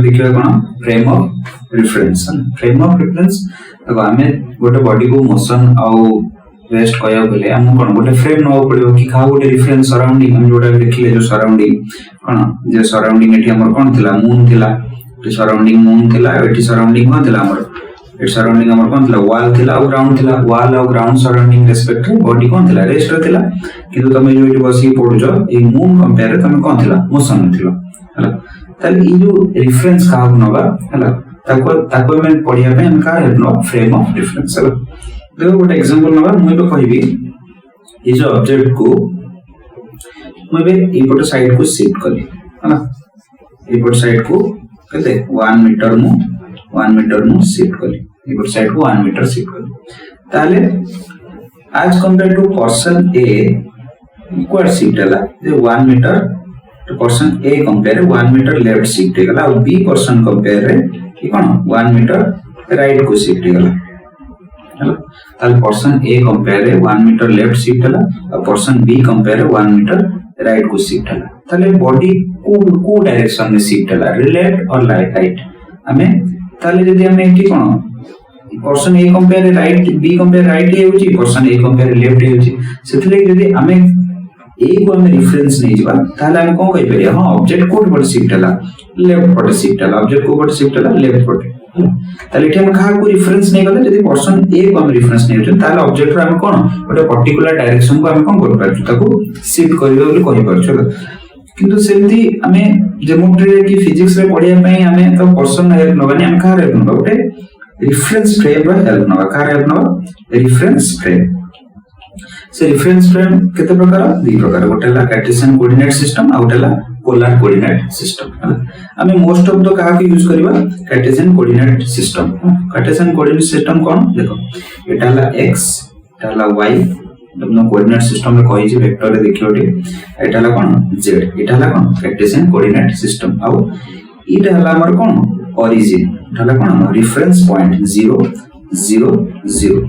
देखिए कौन frame of reference. Frame of reference देखो आम गोटे बॉडी को मोशन आउ रेस्ट कहया बोले हम कौन गोटे फ्रेम नवा पड़ो कि खा गोटे रिफरेंस सराउंडिंग हम जोटा देखिले जो सराउंडिंग कौन जे सराउंडिंग एठी हमर कौन थिला मून थिला एठी सराउंडिंग मून थिला एठी सराउंडिंग कौन थिला हमर एठी सराउंडिंग हमर कौन थिला वॉल थिला और ग्राउंड थिला वॉल और ग्राउंड सराउंडिंग रेस्पेक्ट बॉडी कौन थिला रेस्ट थिला किंतु तमे जो एठी बसी पडुजो ए मून कंपेयर तमे कौन थिला मोशन थिला हला ताले ई जो रिफरेंस का नबा हला ताको में पढिया पे हम का हेल्प फ्रेम ऑफ रिफरेंस हला देखो गोटे एग्जांपल नबा मुई तो कहबी ये जो ऑब्जेक्ट को मुई बे ई फोटो साइड को शिफ्ट करली हला ई फोटो साइड को कते 1 मीटर मु शिफ्ट करली ई फोटो साइड को 1 मीटर शिफ्ट करली ताले as compare to person A equal shift हला जे 1 मीटर तो person A compare 1 meter left shift हेगला और बी पर्सन कंपेयर रे कि कोन 1 मीटर राइट को शिफ्ट हेगला हला ताल पर्सन ए कंपेयर रे 1 मीटर लेफ्ट शिफ्ट हला और person B compare 1 meter right को शिफ्ट हला ताले बॉडी को डायरेक्शन में शिफ्ट हला लेफ्ट और राइट हमें ताले जदी हमें एठी कोन person A compare right B compare right हे होची पर्सन ए कंपेयर लेफ्ट हे होची सेथले जदी हमें ए को हम रेफरेंस नहीं जीवा ताले हम कोन कहि परिया हां ऑब्जेक्ट कोड पर शिफ्ट हला लेफ्ट पर शिफ्ट हला ऑब्जेक्ट को पर शिफ्ट हला लेफ्ट पर ताले एठी हम कहा को रेफरेंस नहीं गले जदी पर्सन ए को हम रेफरेंस नहीं होते ताले ऑब्जेक्ट रो हम कोन ओटे पर्टिकुलर डायरेक्शन को हम कोन कर परछु ताको शिफ्ट करियो बोली कहि परछु किंतु सेमती हमें ज्योमेट्री की फिजिक्स रे पढिया पई हमें तो पर्सन हेल्प नबनी हम कहा हेल्प नबा ओटे रेफरेंस फ्रेम रो हेल्प नबा कहा हेल्प नबा रेफरेंस फ्रेम से रेफरेंस फ्रेम केते प्रकार दी प्रकार गोटेला कार्टेशियन कोऑर्डिनेट सिस्टम आ गोटेला पोलर कोऑर्डिनेट सिस्टम हमें मोस्ट ऑफ द कहा के यूज करबा Cartesian coordinate system Cartesian coordinate system कोन देखो एटाला x एटाला y दोनो कोऑर्डिनेट सिस्टम में कहि जे वेक्टर रे देखियो टे एटाला कोन z एटाला कोन कार्टेशियन कोऑर्डिनेट सिस्टम आ इटा हला हमर कोन ओरिजिन एटाला कोन रेफरेंस पॉइंट 0 0 0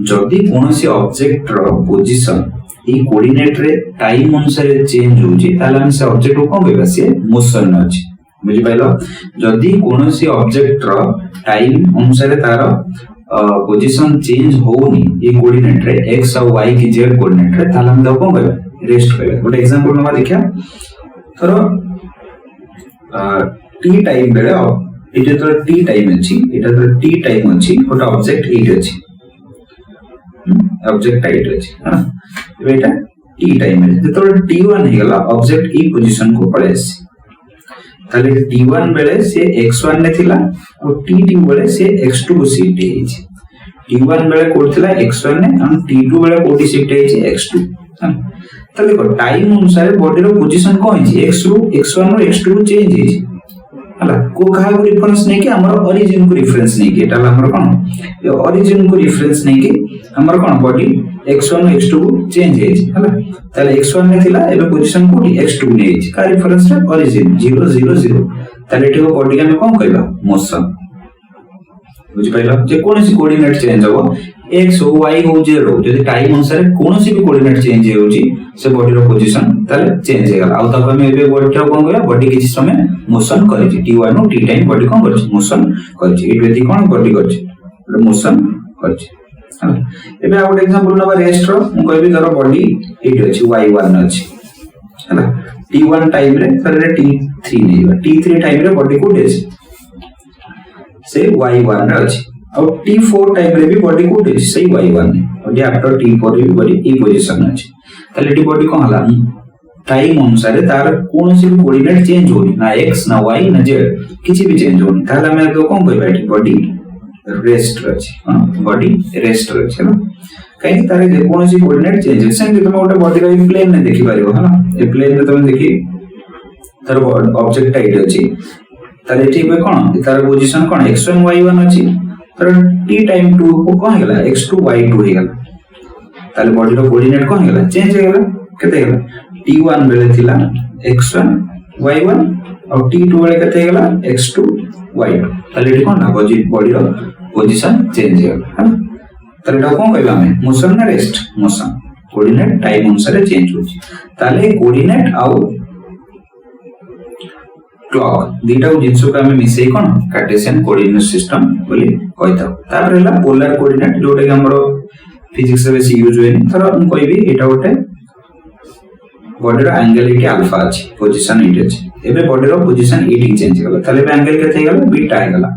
जदि कोनोसी ऑब्जेक्ट रो पोजीशन ई कोऑर्डिनेट रे टाइम अनुसार चेंज होची ताला हम से ऑब्जेक्ट को कोन कहबा से मोशन अछि बुझि पाइलो जदि कोनोसी ऑब्जेक्ट रो टाइम अनुसार तार पोजीशन चेंज होनी ई कोऑर्डिनेट रे x और y की z कोऑर्डिनेट रे ताला हम कोन कहबा रेस्ट कहबा गोटे एग्जांपल नमा देखिया तोरो t टाइम बेले इटे तो t टाइम अछि इटा तो t टाइम अछि गोटे ऑब्जेक्ट एट अछि ऑब्जेक्ट टाइट अछि हां बेटा t टाइम है तो t1 हे गला ऑब्जेक्ट ई पोजीशन को पळेस ताले t1 बेले से x1 ने थिला और t2 बेले से x2 को शिफ्ट हे छि t1 बेले कोड थिला x1 ने और t2 बेले कोडी शिफ्ट हे छि x2 हां ताले को टाइम अनुसार बॉडी रो पोजीशन को हे छि x1 और x2 चेंज हे छि हला को कहा को रेफरेंस नहीं कि हमर ओरिजिन को रेफरेंस नहीं कि एटा हमर कोन ये ओरिजिन को रेफरेंस नहीं कि हमर कोन बॉडी x1 और x2 को चेंज हे छि हला ताले x1 ने थिला एबे पोजीशन कोडी x2 ने हे छि का रेफरेंस रे ओरिजिन 0 0 0 ताले एटा बॉडी के हम कोन कहबा मोशन बुझि पाइलो जे कोनसी कोऑर्डिनेट चेंज हो x हो y हो 0 जदि टाइम अनुसार कोनसी भी कोऑर्डिनेट चेंज हेउची से बॉडी रो पोजीशन ताले चेंज हे गला आ तक हम एबे बॉडी रो कोन कहबा बॉडी किछि समय मोशन करै छि t1 नो t टाइम बॉडी कोन करै छि मोशन करै छि ए व्यक्ति कोन बॉडी करै छि मोशन करै छि हला एबे आ गोटे एग्जांपल नबा रेस्ट रो हम कहबी तार बॉडी एट अछि y1 अछि हला t1 टाइम रे सर t3 नेबा t3 टाइम रे बॉडी कोड अछि से y1 रे अछि और t4 टाइम रे भी बॉडी कोड अछि से y1 ने और आफ्टर t4 रे भी बॉडी ई पोजीशन अछि ताले टी बॉडी कोन हला टाइम अनुसार तार कोनोसी भी कोऑर्डिनेट चेंज होनी ना x ना y ना z किछि भी चेंज होनी ताले हम तो कोन कहबा एटी बॉडी रेस्ट अछि हां बॉडी रेस्ट अछि ना कहीं तारे जे कोनोसी कोऑर्डिनेट चेंज है सेम तुम ओटा बॉडी रो प्लेन में देखि पारियो हां ए प्लेन में तुम देखि तार ऑब्जेक्ट टाइट अछि ताले टी में कोन तार पोजीशन कोन x1 y1 अछि तार t टाइम 2 को कोन हेला x2 y2 हे गेला ताले बॉडी रो कोऑर्डिनेट कोन हेला चेंज हे गेला केते गेला t1 बेले थिला x1 y1 और t2 बेले केते गेला x2 y2 ताले टी कोन बॉडी रो पोजीशन चेंज हे गेला हां ताले टा कोन कहबा हमें मोशन ना रेस्ट मोशन कोऑर्डिनेट टाइम अनुसार चेंज होची ताले कोऑर्डिनेट आउ क्लॉक दीटा जिनस को आम मिसे कौन कार्टेशियन कोऑर्डिनेट सिस्टम बोली कहि था। तापर हला पोलर कोऑर्डिनेट जोटा कि हमरो फिजिक्स रे बेसी यूज होय थरा हम कहबी एटा गोटे बॉडी रो एंगल एटी अल्फा अछि पोजीशन एटी अछि एबे बॉडी रो पोजीशन एटी चेंज गला तले बे एंगल केते गला बीटा गला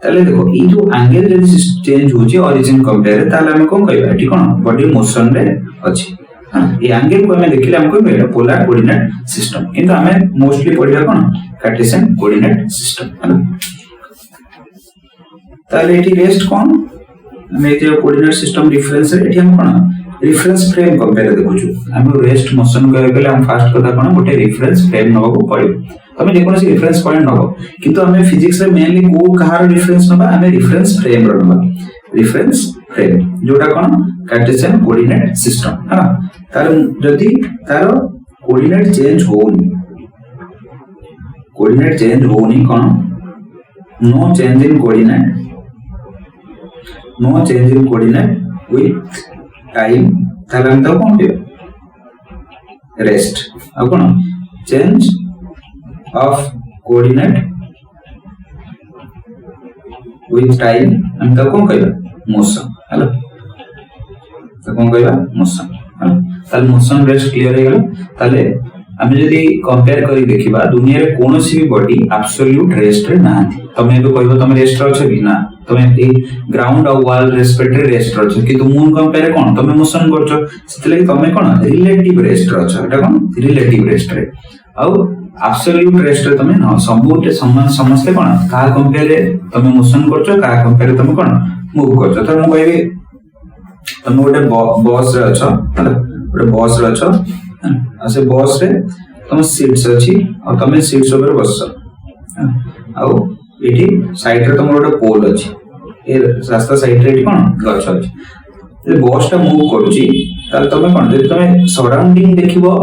तले देखो ई जो एंगल जदी चेंज होची ओरिजिन कंपेयर ताले हम कोन कहबा एटी कोन बॉडी मोशन रे अछि ये एंगल को हमें देखिले हमको मिले पोलर कोऑर्डिनेट सिस्टम किंतु हमें मोस्टली पढ़िया कोन कार्टेशियन कोऑर्डिनेट सिस्टम है ना। ताले एटी रेस्ट कोन हमें जो कोऑर्डिनेट सिस्टम रेफरेंस रे एटी हम कोन रेफरेंस फ्रेम कंपेयर देखुछु हम रेस्ट मोशन करे गेले हम फास्ट कथा कोन गोटे रेफरेंस फ्रेम नबो पड़ियो तमे जे कोनसी रेफरेंस पॉइंट नबो किंतु हमें फिजिक्स रे मेनली को कहार रेफरेंस नबा हमें रेफरेंस फ्रेम रो नबा रेफरेंस फ्रेम जोटा कोन कार्टेशियन कोऑर्डिनेट सिस्टम है ना। तार जदी तार कोऑर्डिनेट चेंज होनी कोन no change in coordinate with time तार हम तो कोन रेस्ट अब कोन change of coordinate with time हम तो कोन कहबा मोशन हेलो तो कोन कहबा मोशन हेलो ताल मोशन रेस्ट क्लियर हे गेल ताले हम जदी कंपेयर करी देखिबा दुनिया रे कोनोसी भी बॉडी एब्सोल्यूट रेस्ट रे नाथि तमे एबे कहबो तमे रेस्ट रे अछि ना तमे ए ग्राउंड और वॉल रेस्पेक्ट रे रेस्ट रे अछि कि तुम मून कंपेयर कोन तमे मोशन करछो सेतले कि तमे कोन रिलेटिव रेस्ट रे अछि एटा कोन रिलेटिव रेस्ट रे आ एब्सोल्यूट रेस्ट रे तमे न सबुटे समान समस्ते कोन का कंपेयर रे तमे मोशन करछो का कंपेयर रे तमे कोन मूव करछो त हम कहबी तमे गोटे बॉस रे अछो गोटे बॉस रे अछो आ से बॉस रे तम सीट्स अछि आ तमे सीट्स ऊपर बसछो आ एठी साइड रे तमर गोटे पोल अछि ए रास्ता साइड रे एठी कोन गछ अछि जे बॉस टा मूव करूची ताल तमे कोन जे तमे सराउंडिंग देखिबो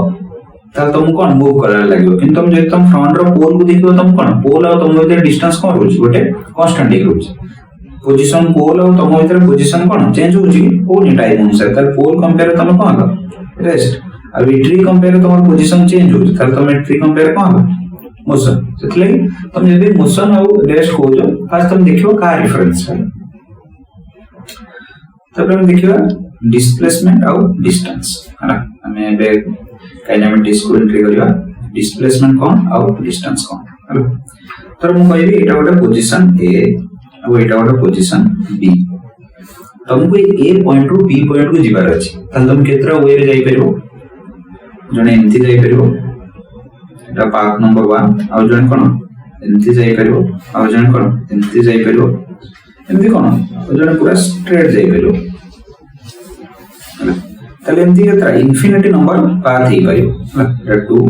ताल तुम कोन मूव करार लागो किंतु तुम जे तुम फ्रंट रो पोल को देखिबो तुम कोन पोल आ तुम भीतर डिस्टेंस कोन होची गोटे कांस्टेंट ही होची पोजीशन पोल और तुम भीतर पोजीशन कोन चेंज होची कोनी टाइम अनुसार ताल पोल कंपेयर तुम कोन रेस्ट अब ट्री कंपेयर तुम पोजीशन चेंज होची ताल तुम ट्री कंपेयर कोन मोशन सेतले तुम जदी मोशन और रेस्ट हो जो फर्स्ट तुम देखियो का रेफरेंस है तब हम देखियो डिस्प्लेसमेंट और डिस्टेंस है ना हमें बे काइनेमेटिक्स को एंट्री करिवा डिस्प्लेसमेंट कोन और डिस्टेंस कोन हेलो तर मु कहबी एटा गोटे पोजीशन ए और एटा गोटे पोजीशन बी तुमको ए पॉइंट रो बी पॉइंट को जिबार अछि त तुम केतरा वे रे जाई परबो जने एंती जाई परबो एटा पाथ नंबर 1 और जने कोन एंती जाई परबो और जने कोन एंती जाई परबो एंती कोन और जने पूरा स्ट्रेट जाई परबो तले एंती केतरा इन्फिनिटी नंबर पाथ हे परबो एटा 2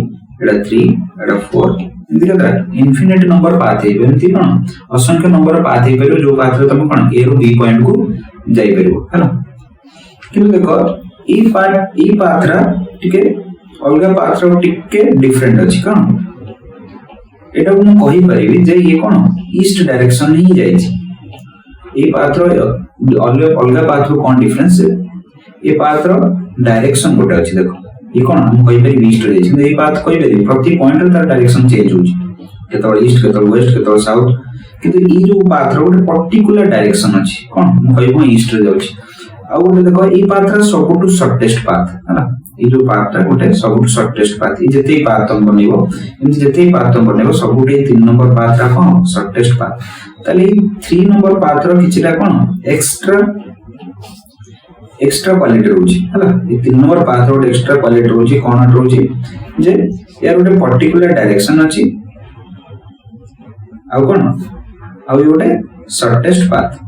एटा 3 एटा 4 एंती केतरा इन्फिनिटी नंबर पाथ हे एंती कोन असंख्य नंबर पाथ हे परबो जो पाथ रे तुम कोन ए रो बी पॉइंट को जाई परबो हेलो किंतु देखो ई पाथ रा टिके अलगा पाथ रो टिके डिफरेंट अछि कोन एटा को कहि परिबी जे ये कोन ईस्ट डायरेक्शन ही जाई छी ए पाथ रो अलगा पाथ रो कोन डिफरेंस ये पाथ रो डायरेक्शन गोटे अछि देखो ये कोन हम कहि परिबी ईस्ट रे छी ए पाथ कहि परिबी प्रति पॉइंट रे तार डायरेक्शन चेंज होची केतल ईस्ट केतल वेस्ट केतल साउथ किंतु ई जो पाथ रो गोटे पर्टिकुलर डायरेक्शन अछि कोन हम कहिबो ईस्ट रे जाउची आ गोटे देखो ई पाथ रा सबटु शॉर्टेस्ट पाथ हैना ई जो पाथ रा गोटे सबटु शॉर्टेस्ट पाथ ई जते पाथ तुम बनेबो इन जते पाथ तुम बनेबो सबटु 3 नंबर पाथ रा कोन शॉर्टेस्ट पाथ तले 3 नंबर पाथ रा किछिटा कोन एक्स्ट्रा क्वालिटी रोची हैला ये 3 नंबर पाथ रो एक्स्ट्रा क्वालिटी रोची कोन रोची जे यार गोटे पर्टिकुलर डायरेक्शन अछि आ कोन आ गोटे शॉर्टेस्ट पाथ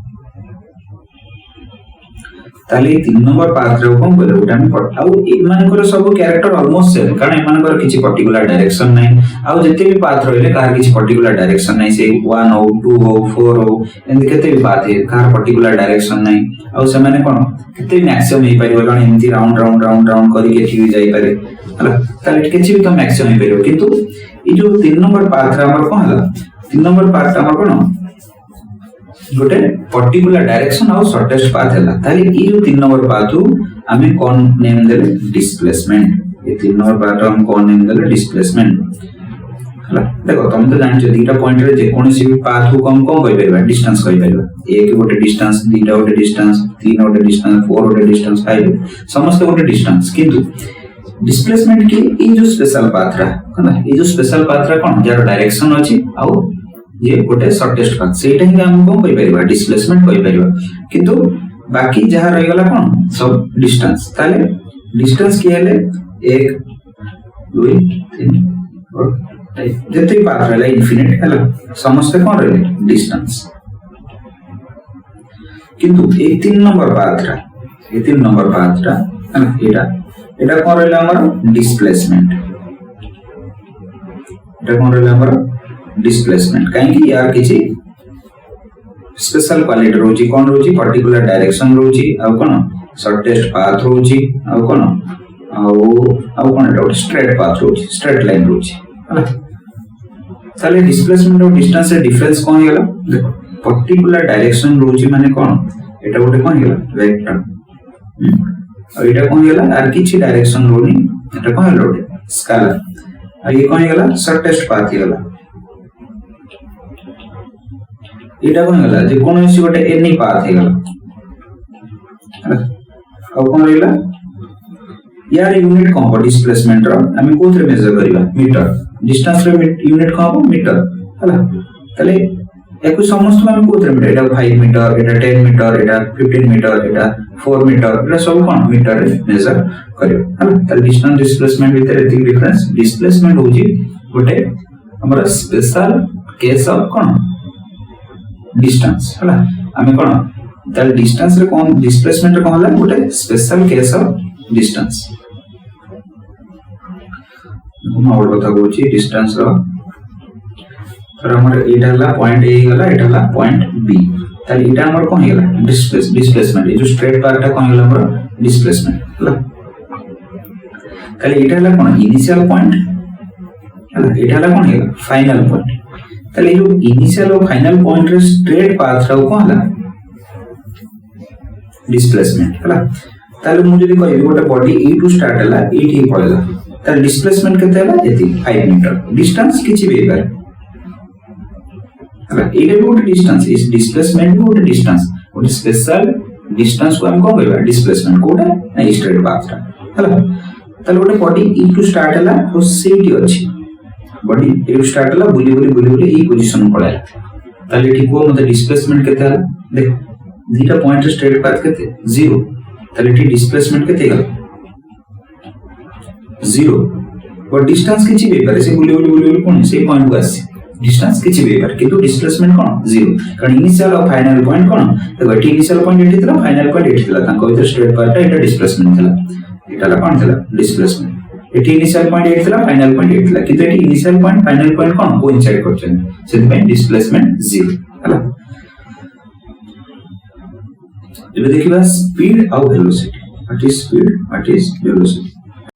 ताले 3 नंबर पाथ रे कोन बोले उठा हम आउ ए मानकर सब कैरेक्टर ऑलमोस्ट सेम कारण ए मानकर किछि पर्टिकुलर डायरेक्शन नै आउ जते भी पाथ रहले कार किछि पर्टिकुलर डायरेक्शन नै से 1 हो 2 हो 4 हो एंड केते भी पाथ है कार पर्टिकुलर डायरेक्शन नै आउ से माने कोन केते मैक्सिमम हे परिबो कारण एंती राउंड राउंड राउंड राउंड करी के ठीक जाई पारे हला ताले किछि भी तो मैक्सिमम हे परिबो किंतु ई जो 3 नंबर पाथ रे हमर कोन हला 3 नंबर पाथ हमर कोन गोटे पर्टिकुलर डायरेक्शन और शॉर्टेस्ट पाथ हैला ताले ई जो 3 नंबर पाथ हमें कोन नेम देले डिस्प्लेसमेंट ये 3 नंबर पाथ हम कोन नेम देले डिस्प्लेसमेंट हला देखो तुम तो जानछ दीटा पॉइंट रे जे कोनोसी भी पाथ को कम कहि परबा डिस्टेंस कहि परबा एक गोटे डिस्टेंस दीटा गोटे डिस्टेंस तीन गोटे डिस्टेंस फोर गोटे डिस्टेंस फाइव समस्त गोटे डिस्टेंस किंतु डिस्प्लेसमेंट की ई जो स्पेशल पाथ रा हला ई जो स्पेशल पाथ रा कोन जार डायरेक्शन अछि आ ये गोटे शॉर्टेस्ट पाथ सेटा ही हम को कहि परबा डिस्प्लेसमेंट कहि परबा किंतु बाकी जहा रहि गला कोन सब डिस्टेंस ताले डिस्टेंस की हेले 1 2 3 और जते पाथ रहला इनफिनिट हला समस्त कोन रहले डिस्टेंस किंतु ए 3 नंबर पाथ रा हला एटा कोन रहला हमर डिस्प्लेसमेंट एटा कोन रहला हमर डिस्प्लेसमेंट काहे कि यार किछि स्पेशल क्वालिटी रोची कोन रोची पर्टिकुलर डायरेक्शन रोची आ कोन शॉर्टेस्ट पाथ रोची आ कोन आ कोन एटा स्ट्रेट पाथ रोची स्ट्रेट लाइन रोची हला ताले डिस्प्लेसमेंट और डिस्टेंस से डिफरेंस कोन हेला देखो पर्टिकुलर डायरेक्शन रोची माने कोन एटा गोटे कोन हेला वेक्टर और एटा कोन हेला आर किछि डायरेक्शन रोनी एटा कोन हेला गोटे स्केलर आ ये कोन हेला शॉर्टेस्ट पाथ हेला एटा कोन हेला जे कोनोसी गोटे एनी पाथ हेला अब कोन रहला यार यूनिट कोन डिस्प्लेसमेंट रो हम कोथरे मेजर करिवा मीटर डिस्टेंस रे यूनिट कोन मीटर हला तले एको समस्त हम कोथरे मीटर एटा 5 मीटर एटा 10 मीटर एटा 15 मीटर एटा 4 मीटर एटा सब कोन मीटर रे मेजर करियो हला तले डिस्टेंस डिस्प्लेसमेंट भीतर एति डिफरेंस डिस्प्लेसमेंट होजी गोटे हमरा special case of cone distance हला हमें कोन तले डिस्टेंस रे कोन डिस्प्लेसमेंट रे कोन हला गोटे स्पेशल केस ऑफ डिस्टेंस और बता गोची डिस्टेंस रो तर हमर एटा हला पॉइंट ए हला एटा हला पॉइंट बी तले एटा हमर कोन हेला डिस्प्लेसमेंट ए जो स्ट्रेट पार्ट टा कोन हेला हमर डिस्प्लेसमेंट हला तले एटा हला कोन इनिशियल पॉइंट हला एटा हला कोन हेला फाइनल पॉइंट तले जो इनिशियल और फाइनल पॉइंट रे स्ट्रेट पाथ रो कोन हला डिस्प्लेसमेंट हला तले मु जदी कहबी गोटे बॉडी ए टू स्टार्ट हला ए ठी पळला तर डिस्प्लेसमेंट केते हला एति 5 मीटर डिस्टेंस किछि बे पारे हला एटा गोटे डिस्टेंस इस डिस्प्लेसमेंट गोटे डिस्टेंस गोटे स्पेशल डिस्टेंस को हम को कहबा डिस्प्लेसमेंट कोटा ना स्ट्रेट पाथ रा हला तले गोटे बॉडी ए टू स्टार्ट हला और सेठी अछि बॉडी ए टू स्टार्ट हला बुली ई पोजीशन पळाला तले ठी को मते डिस्प्लेसमेंट केते हला देख दीटा पॉइंट स्ट्रेट पाथ केते 0 तले ठी डिस्प्लेसमेंट केते हला 0 और डिस्टेंस किछि बे पारे से बुली कोन से पॉइंट को आसी डिस्टेंस किछि बे पारे किंतु डिस्प्लेसमेंट कोन 0 कारण इनिशियल और फाइनल पॉइंट कोन तो इनिशियल पॉइंट एठी थला फाइनल पॉइंट एठी थला तांको भीतर स्ट्रेट पार्ट एटा डिस्प्लेसमेंट थला एटाला कोन थला डिस्प्लेसमेंट एठी इनिशियल पॉइंट एठी थला फाइनल पॉइंट एठी थला किंतु एठी इनिशियल पॉइंट फाइनल पॉइंट कोन कोइंसाइड करछन सेति पे डिस्प्लेसमेंट 0 हला एबे देखिबा स्पीड और velocity what is speed what is velocity